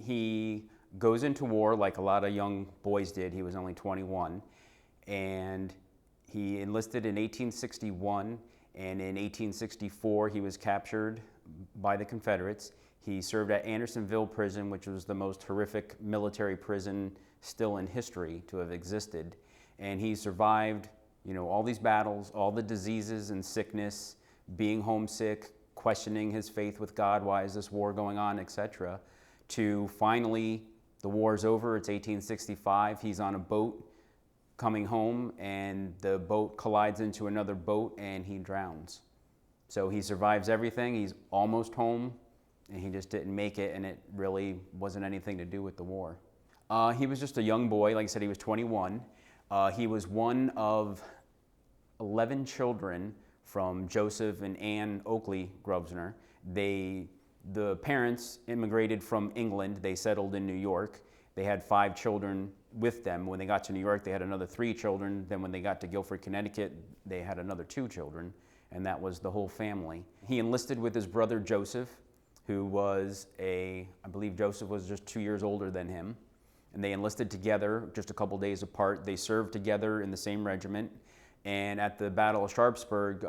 He goes into war like a lot of young boys did. He was only 21, and he enlisted in 1861, and in 1864 he was captured by the Confederates. He served at Andersonville Prison, which was the most horrific military prison still in history to have existed. And he survived, all these battles, all the diseases and sickness, being homesick, questioning his faith with God, why is this war going on, etc., to finally, the war's over, it's 1865, he's on a boat coming home, and the boat collides into another boat, and he drowns. So he survives everything, he's almost home, and he just didn't make it, and it really wasn't anything to do with the war. He was just a young boy. Like I said, he was 21. He was one of 11 children from Joseph and Anne Oakley Grosvenor. The parents immigrated from England. They settled in New York. They had 5 children with them. When they got to New York, they had another 3 children. Then when they got to Guilford, Connecticut, they had another 2 children, and that was the whole family. He enlisted with his brother Joseph, who was I believe Joseph was just 2 years older than him. And they enlisted together just a couple days apart. They served together in the same regiment. And at the Battle of Sharpsburg,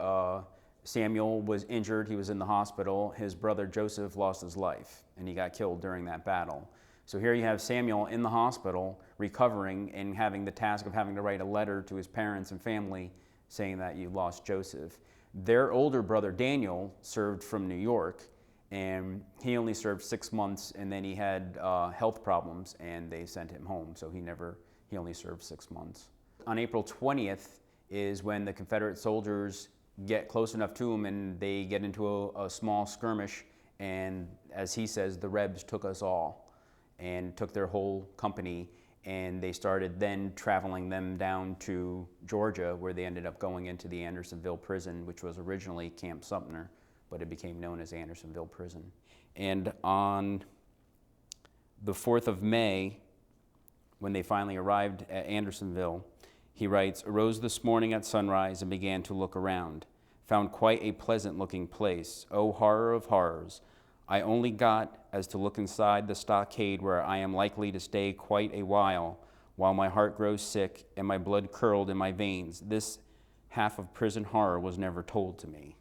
Samuel was injured. He was in the hospital. His brother Joseph lost his life, and he got killed during that battle. So here you have Samuel in the hospital, recovering, and having the task of having to write a letter to his parents and family saying that you lost Joseph. Their older brother Daniel served from New York, and he only served 6 months, and then he had health problems, and they sent him home. So he only served 6 months. On April 20th is when the Confederate soldiers get close enough to him, and they get into a small skirmish, and as he says, the Rebs took us all and took their whole company, and they started then traveling them down to Georgia, where they ended up going into the Andersonville prison, which was originally Camp Sumter, but it became known as Andersonville Prison. And on the 4th of May, when they finally arrived at Andersonville, he writes, "Arose this morning at sunrise and began to look around. Found quite a pleasant-looking place. Oh, horror of horrors! I only got as to look inside the stockade, where I am likely to stay quite a while my heart grows sick and my blood curdled in my veins. This half of prison horror was never told to me."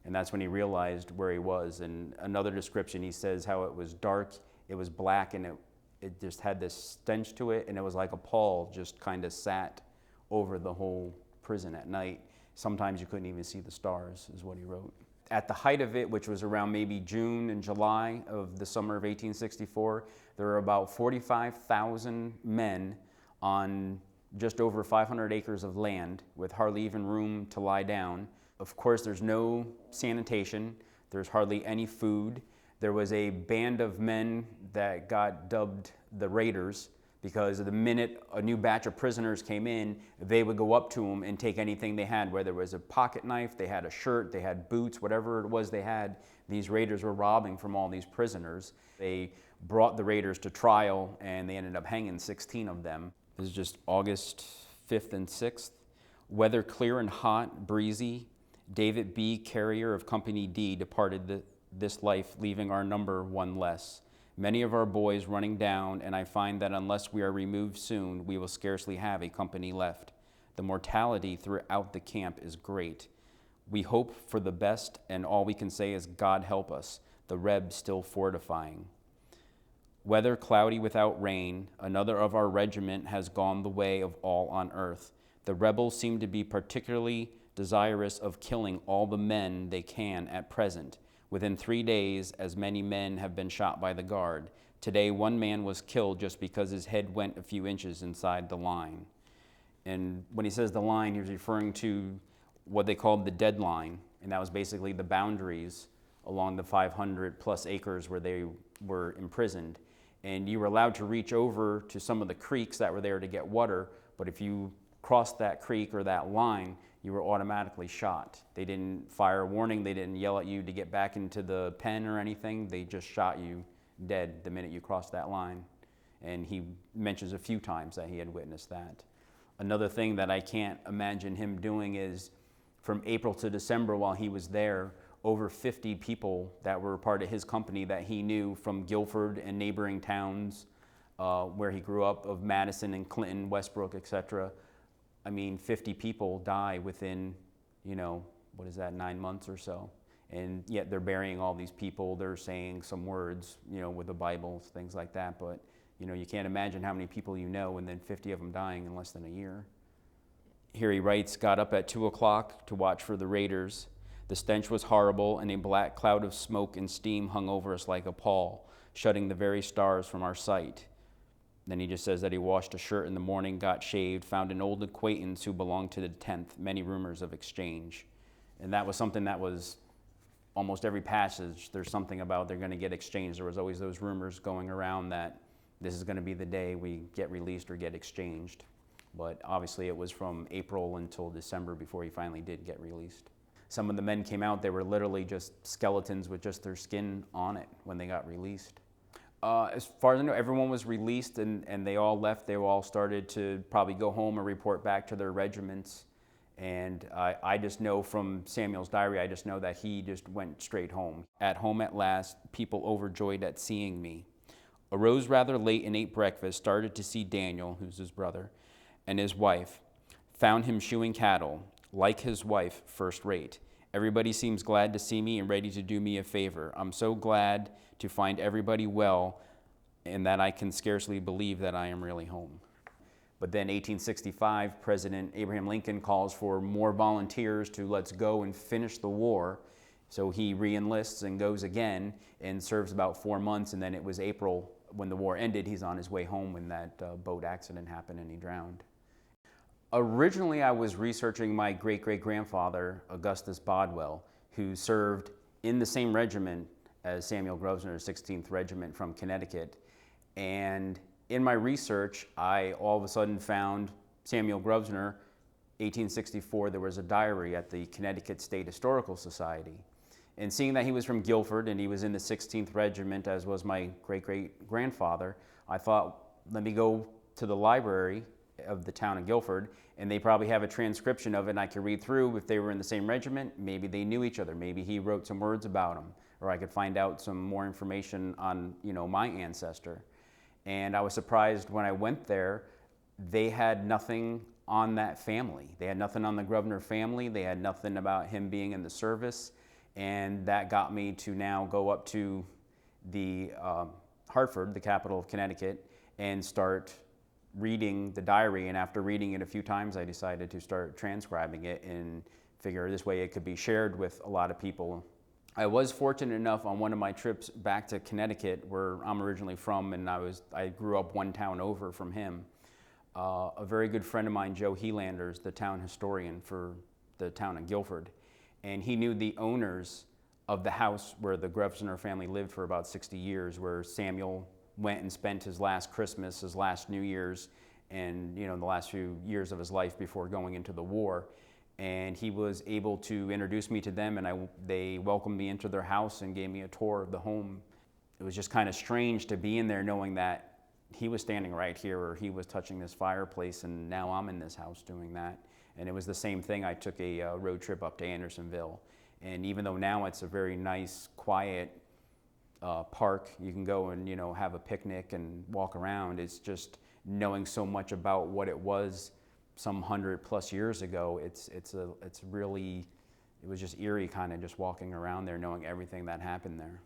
And that's when he realized where he was. And another description, he says how it was dark, it was black, and it just had this stench to it, and it was like a pall just kind of sat over the whole prison at night. Sometimes you couldn't even see the stars, is what he wrote. At the height of it, which was around maybe June and July of the summer of 1864, there were about 45,000 men on just over 500 acres of land with hardly even room to lie down. Of course, there's no sanitation. There's hardly any food. There was a band of men that got dubbed the Raiders, because the minute a new batch of prisoners came in, they would go up to them and take anything they had, whether it was a pocket knife, they had a shirt, they had boots, whatever it was they had. These raiders were robbing from all these prisoners. They brought the raiders to trial, and they ended up hanging 16 of them. This is just August 5th and 6th. Weather clear and hot, breezy. David B., carrier of Company D, departed this life, leaving our number 1 less. Many of our boys running down, and I find that unless we are removed soon, we will scarcely have a company left. The mortality throughout the camp is great. We hope for the best, and all we can say is God help us, the Rebs still fortifying. Weather cloudy without rain. Another of our regiment has gone the way of all on earth. The rebels seem to be particularly desirous of killing all the men they can at present. Within 3 days, as many men have been shot by the guard. Today, 1 man was killed just because his head went a few inches inside the line. And when he says the line, he's referring to what they called the dead line, and that was basically the boundaries along the 500 plus acres where they were imprisoned. And you were allowed to reach over to some of the creeks that were there to get water, but if you crossed that creek or that line, you were automatically shot. They didn't fire a warning, they didn't yell at you to get back into the pen or anything, they just shot you dead the minute you crossed that line. And he mentions a few times that he had witnessed that. Another thing that I can't imagine him doing is from April to December while he was there, over 50 people that were part of his company that he knew from Guilford and neighboring towns where he grew up, of Madison and Clinton, Westbrook, etc. I mean, 50 people die within, you know, what is that, 9 months or so. And yet they're burying all these people. They're saying some words, you know, with the Bible, things like that. But, you know, you can't imagine how many people you know, and then 50 of them dying in less than a year. Here he writes, got up at 2 o'clock to watch for the raiders. The stench was horrible, and a black cloud of smoke and steam hung over us like a pall, shutting the very stars from our sight. Then he just says that he washed a shirt in the morning, got shaved, found an old acquaintance who belonged to the 10th, many rumors of exchange. And that was something that was almost every passage. There's something about they're going to get exchanged. There was always those rumors going around that this is going to be the day we get released or get exchanged. But obviously it was from April until December before he finally did get released. Some of the men came out, they were literally just skeletons with just their skin on it when they got released. As far as I know, everyone was released and they all left. They all started to probably go home or report back to their regiments. And I just know from Samuel's diary, I just know that he just went straight home. At home at last, people overjoyed at seeing me. Arose rather late and ate breakfast, started to see Daniel, who's his brother, and his wife. Found him shoeing cattle, like his wife, first rate. Everybody seems glad to see me and ready to do me a favor. I'm so glad to find everybody well, and that I can scarcely believe that I am really home. But then 1865, President Abraham Lincoln calls for more volunteers to let's go and finish the war. So he re-enlists and goes again and serves about 4 months, and then it was April when the war ended. He's on his way home when that boat accident happened and he drowned. Originally, I was researching my great-great-grandfather, Augustus Bodwell, who served in the same regiment as Samuel Grosvenor's 16th Regiment from Connecticut. And in my research, I all of a sudden found Samuel Grosvenor, 1864, there was a diary at the Connecticut State Historical Society. And seeing that he was from Guilford and he was in the 16th Regiment, as was my great-great-grandfather, I thought, let me go to the library of the town of Guilford, and they probably have a transcription of it, and I could read through if they were in the same regiment. Maybe they knew each other. Maybe he wrote some words about him, or I could find out some more information on, you know, my ancestor. And I was surprised when I went there, they had nothing on that family. They had nothing on the Grosvenor family. They had nothing about him being in the service. And that got me to now go up to the Hartford, the capital of Connecticut, and start reading the diary. And after reading it a few times, I decided to start transcribing it and figure this way it could be shared with a lot of people. I was fortunate enough on one of my trips back to Connecticut, where I'm originally from, and I grew up one town over from him. A very good friend of mine, Joe Helanders, the town historian for the town of Guilford, and he knew the owners of the house where the Grosvenor family lived for about 60 years, where Samuel went and spent his last Christmas, his last New Year's, and, you know, the last few years of his life before going into the war. And he was able to introduce me to them, and they welcomed me into their house and gave me a tour of the home. It was just kind of strange to be in there knowing that he was standing right here, or he was touching this fireplace, and now I'm in this house doing that. And it was the same thing. I took a road trip up to Andersonville, and even though now it's a very nice, quiet park, you can go and, you know, have a picnic and walk around. It's just knowing so much about what it was some 100+ years ago. It was just eerie, kind of just walking around there, knowing everything that happened there.